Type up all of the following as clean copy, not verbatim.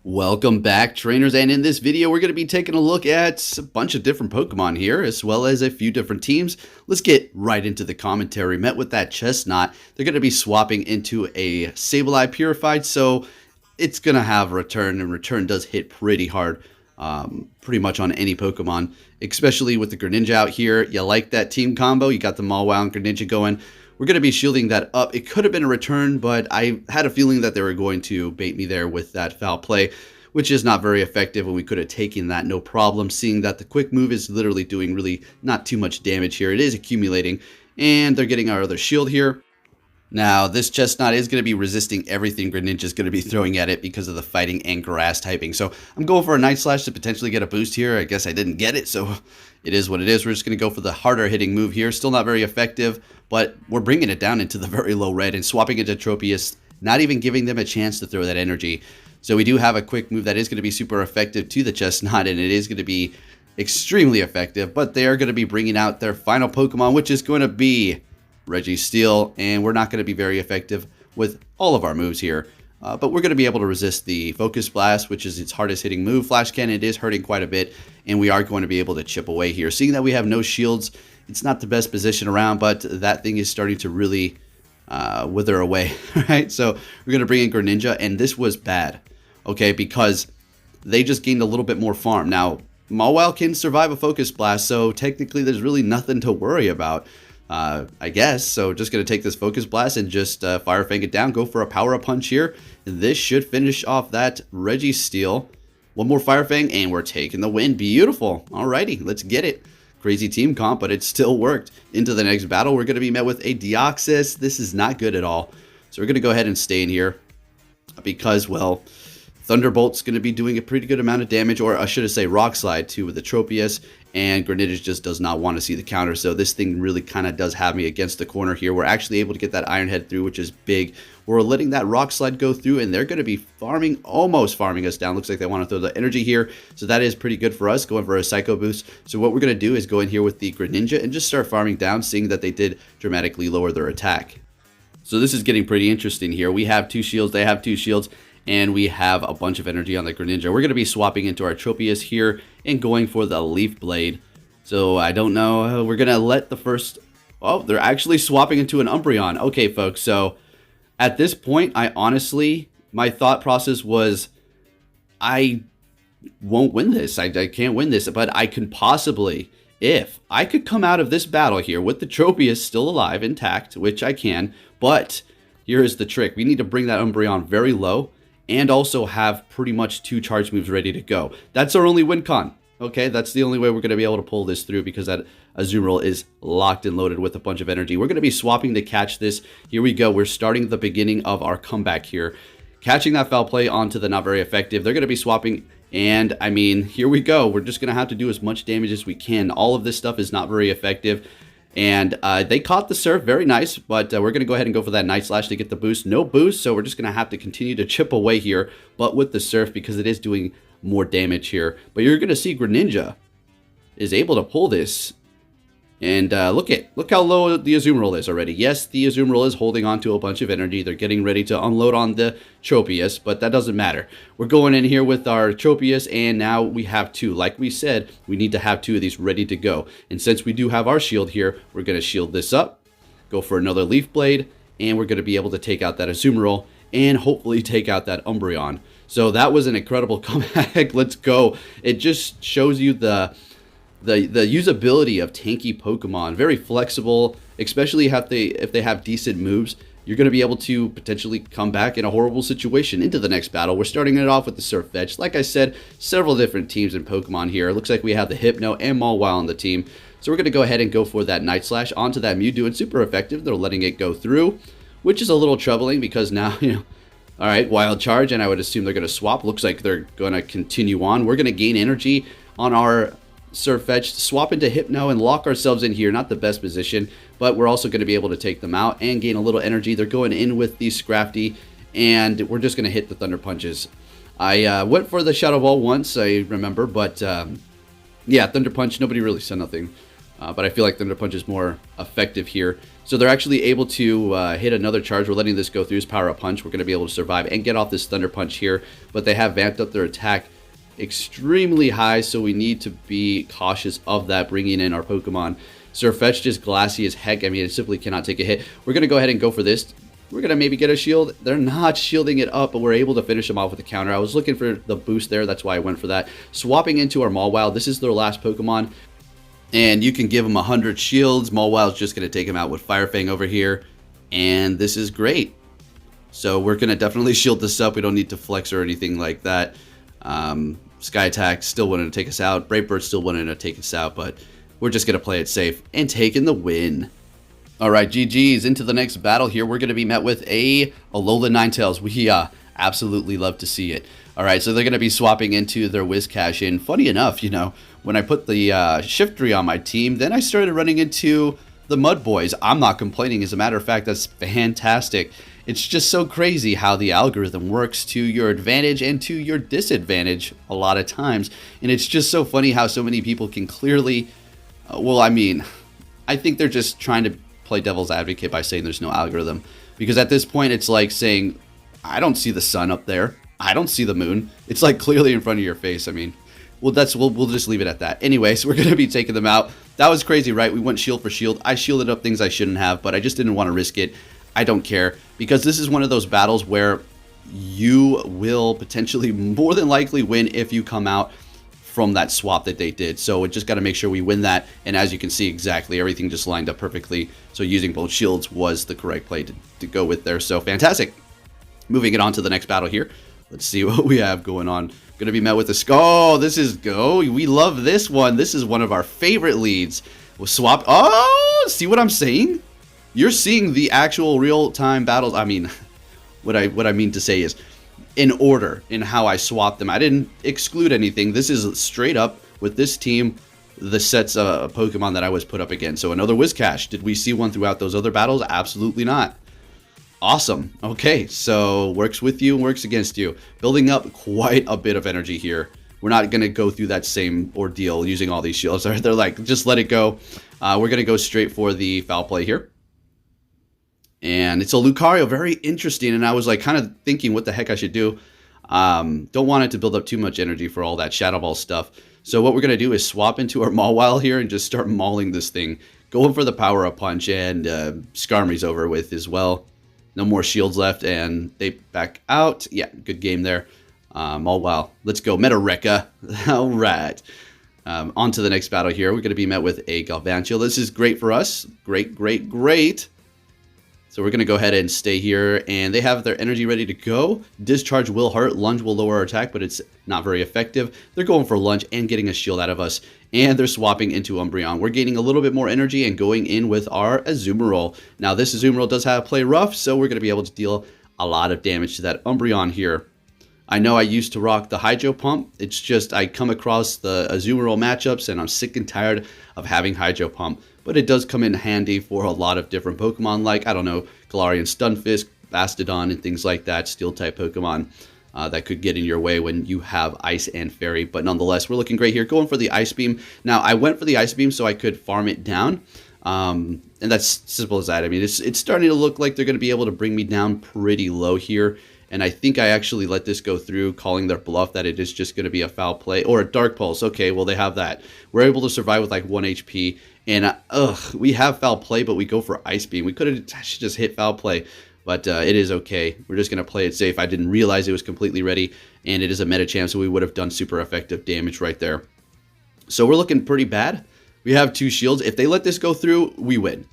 Welcome back, trainers, and in this video we're going to be taking a look at a bunch of different Pokemon here, as well as a few different teams. Let's get right into the commentary. Met with that Chestnut, they're going to be swapping into a Sableye Purified, so it's going to have Return, and Return does hit pretty hard, pretty much on any Pokemon, especially with the Greninja out here. You like that team combo? You got the Mawile and Greninja going. We're going to be shielding that up. It could have been a return, but I had a feeling that they were going to bait me there with that foul play, which is not very effective, and we could have taken that no problem, seeing that the quick move is literally doing really not too much damage here. It is accumulating, and they're getting our other shield here. Now, this Chestnut is going to be resisting everything Greninja is going to be throwing at it because of the fighting and grass typing. So I'm going for a Night Slash to potentially get a boost here. I guess I didn't get it, so it is what it is. We're just going to go for the harder hitting move here. Still not very effective, but we're bringing it down into the very low red and swapping into Tropius, not even giving them a chance to throw that energy. So we do have a quick move that is going to be super effective to the Chestnut, and it is going to be extremely effective, but they are going to be bringing out their final Pokemon, which is going to be Registeel, and we're not going to be very effective with all of our moves here. But we're going to be able to resist the Focus Blast, which is its hardest hitting move. Flash Cannon, it is hurting quite a bit, and we are going to be able to chip away here. Seeing that we have no shields, it's not the best position around, but that thing is starting to really wither away, right? So we're going to bring in Greninja, and this was bad, okay, because they just gained a little bit more farm. Now, Mawile can survive a Focus Blast, so technically there's really nothing to worry about. I guess. So just going to take this Focus Blast and just Fire Fang it down. Go for a Power Up Punch here. This should finish off that Registeel. One more Fire Fang and we're taking the win. Beautiful. Alrighty, let's get it. Crazy team comp, but it still worked. Into the next battle, we're going to be met with a Deoxys. This is not good at all. So we're going to go ahead and stay in here because, well, Thunderbolt's going to be doing a pretty good amount of damage, or I should say Rock Slide to the Tropius, and Greninja just does not want to see the counter, so this thing really kind of does have me against the corner here. We're actually able to get that Iron Head through, which is big. We're letting that Rock Slide go through, and they're going to be farming, almost farming us down. Looks like they want to throw the energy here, so that is pretty good for us, going for a Psycho Boost. So what we're going to do is go in here with the Greninja and just start farming down, seeing that they did dramatically lower their attack. So this is getting pretty interesting here. We have 2 shields, they have 2 shields, and we have a bunch of energy on the Greninja. We're going to be swapping into our Tropius here and going for the Leaf Blade. So I don't know. We're going to let the first... Oh, they're actually swapping into an Umbreon. Okay, folks. So at this point, I honestly... My thought process was, I won't win this. I can't win this. But I can possibly... If I could come out of this battle here with the Tropius still alive, intact, which I can. But here is the trick. We need to bring that Umbreon very low, and also have pretty much 2 charge moves ready to go. That's our only win con. Okay, that's the only way we're going to be able to pull this through, because that Azumarill is locked and loaded with a bunch of energy. We're going to be swapping to catch this. Here we go. We're starting the beginning of our comeback here. Catching that foul play onto the not very effective. They're going to be swapping, and I mean, here we go. We're just going to have to do as much damage as we can. All of this stuff is not very effective. And they caught the Surf, very nice, but we're going to go ahead and go for that Night Slash to get the boost. No boost, so we're just going to have to continue to chip away here, but with the Surf, because it is doing more damage here. But you're going to see Greninja is able to pull this. And look how low the Azumarill is already. Yes, the Azumarill is holding on to a bunch of energy. They're getting ready to unload on the Tropius, but that doesn't matter. We're going in here with our Tropius, and now we have 2. Like we said, we need to have 2 of these ready to go. And since we do have our shield here, we're going to shield this up, go for another Leaf Blade, and we're going to be able to take out that Azumarill and hopefully take out that Umbreon. So that was an incredible comeback. Let's go. It just shows you the usability of tanky Pokemon. Very flexible, especially if they have decent moves. You're going to be able to potentially come back in a horrible situation into the next battle. We're starting it off with the Surf Fetch. Like I said, several different teams in Pokemon here. It looks like we have the Hypno and Mawile on the team. So we're going to go ahead and go for that Night Slash onto that Mew, doing super effective. They're letting it go through, which is a little troubling because now, all right, Wild Charge, and I would assume they're going to swap. Looks like they're going to continue on. We're going to gain energy on our Surf Fetch, swap into Hypno, and lock ourselves in here. Not the best position, but we're also going to be able to take them out and gain a little energy. They're going in with the Scrafty, and we're just going to hit the Thunder Punches. I went for the Shadow Ball once, I remember, but yeah, Thunder Punch, nobody really said nothing. but I feel like Thunder Punch is more effective here. So they're actually able to hit another charge. We're letting this go through his Power Up Punch. We're going to be able to survive and get off this Thunder Punch here, but they have vamped up their attack extremely high, so we need to be cautious of that, bringing in our Pokemon. Surfetched is glassy as heck. I mean, it simply cannot take a hit. We're going to go ahead and go for this. We're going to maybe get a shield. They're not shielding it up, but we're able to finish them off with a counter. I was looking for the boost there. That's why I went for that. Swapping into our Mawile. This is their last Pokemon, and you can give them 100 shields. Mawile's just going to take him out with Fire Fang over here, and this is great. So we're going to definitely shield this up. We don't need to flex or anything like that. Sky Attack still wanted to take us out. Brave Bird still wanted to take us out, but we're just going to play it safe and taking the win. All right, GG's. Into the next battle here. We're going to be met with a Alola Ninetales. We absolutely love to see it. All right, so they're going to be swapping into their Whiscash. And funny enough, you know, when I put the Shiftry on my team, then I started running into the Mud Boys. I'm not complaining. As a matter of fact, that's fantastic. It's just so crazy how the algorithm works to your advantage and to your disadvantage a lot of times. And it's just so funny how so many people can clearly, well, I mean, I think they're just trying to play devil's advocate by saying there's no algorithm, because at this point it's like saying, I don't see the sun up there, I don't see the moon, it's like clearly in front of your face. I mean, well, we'll just leave it at that. Anyways, we're gonna be taking them out. That was crazy, right? We went shield for shield. I shielded up things I shouldn't have, but I just didn't want to risk it. I don't care, because this is one of those battles where you will potentially more than likely win if you come out from that swap that they did. So we just got to make sure we win that. And as you can see, exactly everything just lined up perfectly. So using both shields was the correct play to go with there. So fantastic. Moving it on to the next battle here. Let's see what we have going on. Going to be met with a Oh, this is we love this one. This is one of our favorite leads. We'll swap. Oh, see what I'm saying? You're seeing the actual real-time battles. I mean, what I mean to say is, in order in how I swapped them. I didn't exclude anything. This is straight up with this team, the sets of Pokemon that I was put up against. So another Whiscash. Did we see one throughout those other battles? Absolutely not. Awesome. Okay, so works with you, works against you. Building up quite a bit of energy here. We're not going to go through that same ordeal using all these shields. They're like, just let it go. We're going to go straight for the foul play here. And it's a Lucario, very interesting, and I was like kind of thinking what the heck I should do. Don't want it to build up too much energy for all that Shadow Ball stuff. So what we're going to do is swap into our Mawile here and just start mauling this thing. Going for the Power Up Punch, and Skarmory's over with as well. No more shields left, and they back out. Yeah, good game there. Mawile, let's go. Meta Rekka. All right. On to the next battle here. We're going to be met with a Galvantula. This is great for us. Great, great, great. So we're going to go ahead and stay here, and they have their energy ready to go. Discharge will hurt, Lunge will lower our attack, but it's not very effective. They're going for Lunge and getting a shield out of us, and they're swapping into Umbreon. We're gaining a little bit more energy and going in with our Azumarill. Now this Azumarill does have play rough, so we're going to be able to deal a lot of damage to that Umbreon here. I know I used to rock the Hydro Pump. It's just I come across the Azumarill matchups, and I'm sick and tired of having Hydro Pump. But it does come in handy for a lot of different Pokemon, like, I don't know, Galarian Stunfisk, Bastodon, and things like that, Steel-type Pokemon that could get in your way when you have Ice and Fairy. But nonetheless, we're looking great here, going for the Ice Beam. Now, I went for the Ice Beam so I could farm it down, and that's simple as that. I mean, it's starting to look like they're going to be able to bring me down pretty low here. And I think I actually let this go through, calling their bluff that it is just going to be a foul play. Or a Dark Pulse. Okay, well, they have that. We're able to survive with like 1 HP. And, we have foul play, but we go for Ice Beam. We could have just hit foul play. But it is okay. We're just going to play it safe. I didn't realize it was completely ready. And it is a meta champ, so we would have done super effective damage right there. So we're looking pretty bad. We have 2 shields. If they let this go through, we win.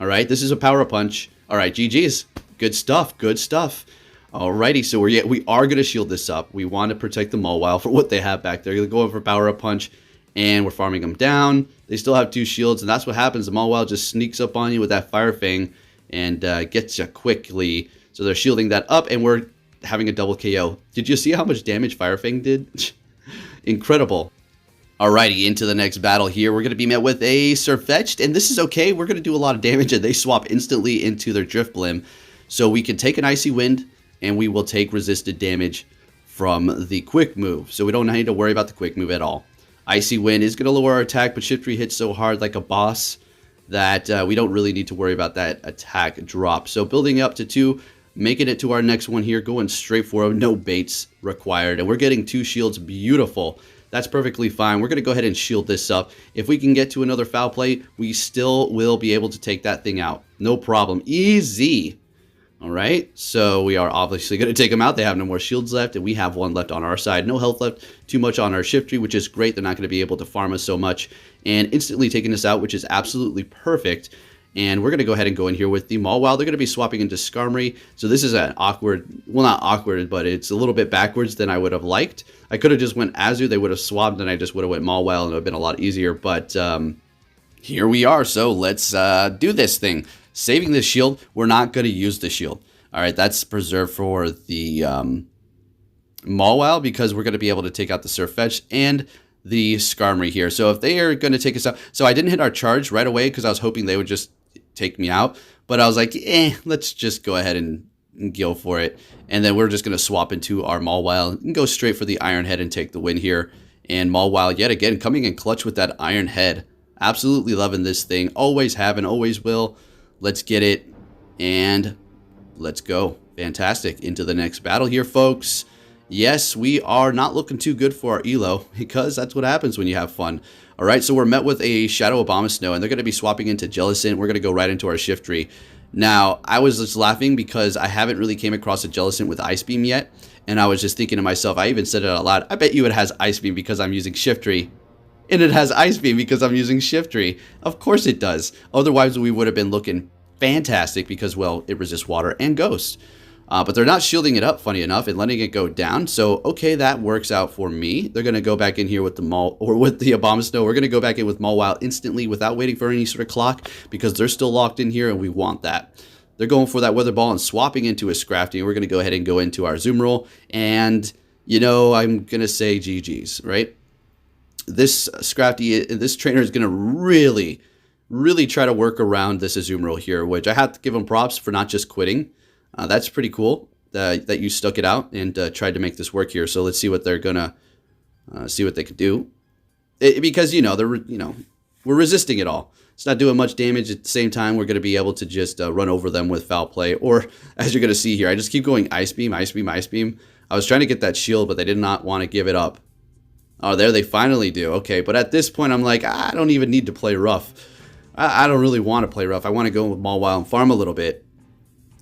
All right, this is a Power Punch. All right, GG's. Good stuff. Good stuff. Alrighty, so we are going to shield this up. We want to protect the Mawile for what they have back there. They're going for Power Up Punch, and we're farming them down. They still have 2 shields, and that's what happens. The Mawile just sneaks up on you with that Fire Fang and gets you quickly. So they're shielding that up, and we're having a double KO. Did you see how much damage Fire Fang did? Incredible. Alrighty, into the next battle here. We're going to be met with a Surfetched, and this is okay. We're going to do a lot of damage, and they swap instantly into their Drifblim. So we can take an Icy Wind, and we will take resisted damage from the quick move. So we don't need to worry about the quick move at all. Icy Wind is going to lower our attack, but Shiftry hits so hard like a boss that we don't really need to worry about that attack drop. So building up to 2, making it to our next one here, going straight for him, no baits required. And we're getting 2 shields, beautiful. That's perfectly fine. We're going to go ahead and shield this up. If we can get to another foul play, we still will be able to take that thing out. No problem. Easy. All right, so we are obviously going to take them out. They have no more shields left, and we have 1 left on our side. No health left, too much on our Shiftry, which is great. They're not going to be able to farm us so much. And instantly taking us out, which is absolutely perfect. And we're going to go ahead and go in here with the Mawile. They're going to be swapping into Skarmory. So this is an awkward, well, not awkward, but it's a little bit backwards than I would have liked. I could have just went Azu. They would have swapped, and I just would have went Mawile, and it would have been a lot easier. But here we are. So let's do this thing. Saving the shield, we're not going to use the shield. All right, that's preserved for the Mawile because we're going to be able to take out the Surfetch and the Skarmory here. So if they are going to take us out, so I didn't hit our charge right away because I was hoping they would just take me out. But I was like, let's just go ahead and go for it. And then we're just going to swap into our Mawile and go straight for the Iron Head and take the win here. And Mawile, yet again, coming in clutch with that Iron Head. Absolutely loving this thing. Always have and always will. Let's get it, and let's go. Fantastic. Into the next battle here, folks. Yes, we are not looking too good for our elo, because that's what happens when you have fun. All right, so we're met with a Shadow Abomasnow, and they're going to be swapping into Jellicent. We're going to go right into our Shiftry. Now, I was just laughing because I haven't really came across a Jellicent with Ice Beam yet, and I was just thinking to myself, I even said it out loud, I bet you it has Ice Beam because I'm using Shiftry. And it has Ice Beam because I'm using Shiftry. Of course it does. Otherwise, we would have been looking fantastic because, well, it resists water and Ghost. But they're not shielding it up, funny enough, and letting it go down. So, okay, that works out for me. They're going to go back in here with the Abomasnow. We're going to go back in with Mawile instantly without waiting for any sort of clock because they're still locked in here and we want that. They're going for that Weather Ball and swapping into a Scrafty. And we're going to go ahead and go into our Azumarill. And, you know, I'm going to say GG's, right? This Scrafty, this trainer is going to really try to work around this Azumarill here, which I have to give him props for not just quitting. That's pretty cool that you stuck it out and tried to make this work here. So let's see what they're gonna see what they could do, because we're resisting it all. It's not doing much damage. At the same time, we're going to be able to just run over them with foul play, or as you're going to see here, I just keep going Ice Beam, Ice Beam, Ice Beam. I was trying to get that shield, but they did not want to give it up. Oh, there they finally do. Okay, but at this point, I'm like, I don't even need to play rough. I don't really want to play rough. I want to go with Mawile and farm a little bit.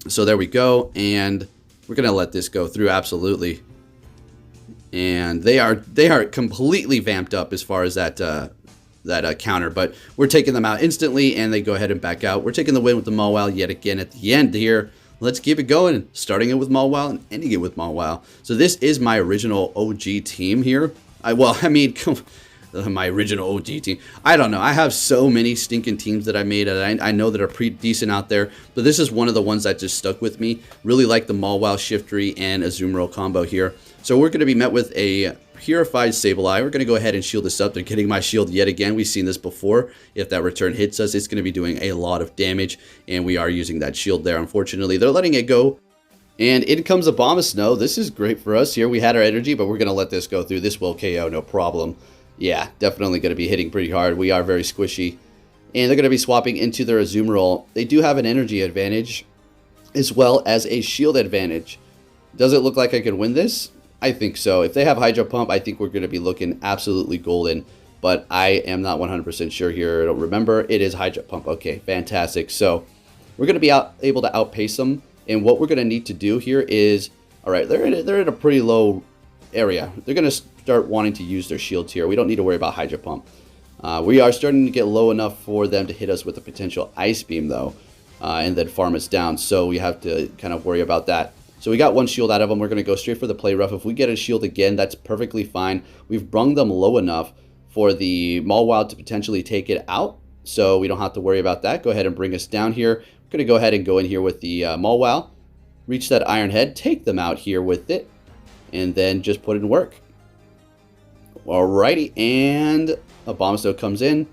So there we go, and we're going to let this go through, absolutely. And they are completely vamped up as far as that counter, but we're taking them out instantly, and they go ahead and back out. We're taking the win with the Mawile yet again at the end here. Let's keep it going, starting it with Mawile and ending it with Mawile. So this is my original OG team here. My original OG team. I don't know. I have so many stinking teams that I made, and I know that are pretty decent out there, but this is one of the ones that just stuck with me. Really like the Mawile, Shiftry, and Azumarill combo here. So we're going to be met with a Purified Sableye. We're going to go ahead and shield this up. They're getting my shield yet again. We've seen this before. If that return hits us, it's going to be doing a lot of damage, and we are using that shield there. Unfortunately, they're letting it go. And in comes Abomasnow. This is great for us here. We had our energy, but we're going to let this go through. This will KO, no problem. Yeah, definitely going to be hitting pretty hard. We are very squishy. And they're going to be swapping into their Azumarill. They do have an energy advantage as well as a shield advantage. Does it look like I could win this? I think so. If they have Hydro Pump, I think we're going to be looking absolutely golden. But I am not 100% sure here. I don't remember. It is Hydro Pump. Okay, fantastic. So we're going to be able to outpace them. And what we're going to need to do here is, all right, they're in a pretty low area. They're going to start wanting to use their shields here. We don't need to worry about Hydro Pump. We are starting to get low enough for them to hit us with a potential Ice Beam, though, and then farm us down. So we have to kind of worry about that. So we got one shield out of them. We're going to go straight for the play rough. If we get a shield again, that's perfectly fine. We've brung them low enough for the Mawile to potentially take it out, so we don't have to worry about that. Go ahead and bring us down here. We're going to go ahead and go in here with the Mawile, reach that Iron Head, take them out here with it, and then just put it in work. Alrighty, and Abomasnow comes in,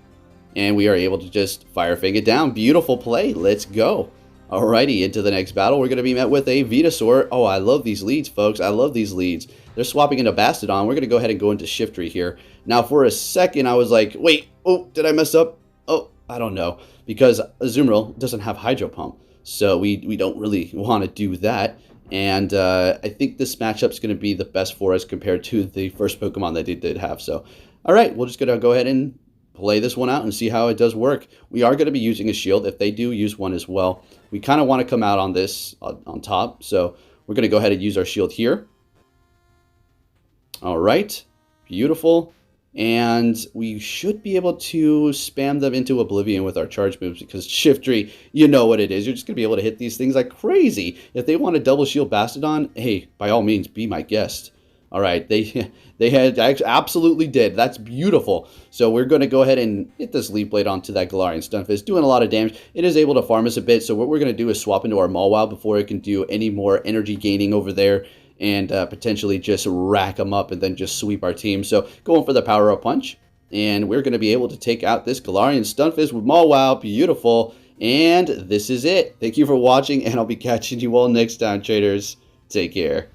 and we are able to just Fire Fang it down. Beautiful play. Let's go. Alrighty, into the next battle, we're going to be met with a Venusaur. Oh, I love these leads, folks. I love these leads. They're swapping into Bastodon. We're going to go ahead and go into Shiftry here. Now, for a second, I was like, wait, oh, did I mess up? Oh, I don't know. Because Azumarill doesn't have Hydro Pump. So we don't really want to do that. And I think this matchup's going to be the best for us compared to the first Pokemon that they did have. So, all right, we're just going to go ahead and play this one out and see how it does work. We are going to be using a shield if they do use one as well. We kind of want to come out on this on top, so we're going to go ahead and use our shield here. All right, beautiful. And we should be able to spam them into oblivion with our charge moves because Shiftry, you know what it is. You're just going to be able to hit these things like crazy. If they want to double shield Bastodon, hey, by all means, be my guest. All right, they absolutely did. That's beautiful. So we're going to go ahead and hit this Leaf Blade onto that Galarian Stunfisk, doing a lot of damage. It is able to farm us a bit, so what we're going to do is swap into our Mawile before it can do any more energy gaining over there and potentially just rack them up and then just sweep our team. So going for the Power Up Punch, and we're going to be able to take out this Galarian Stunfisk with Mawile. Beautiful. And this is it. Thank you for watching, and I'll be catching you all next time, traders. Take care.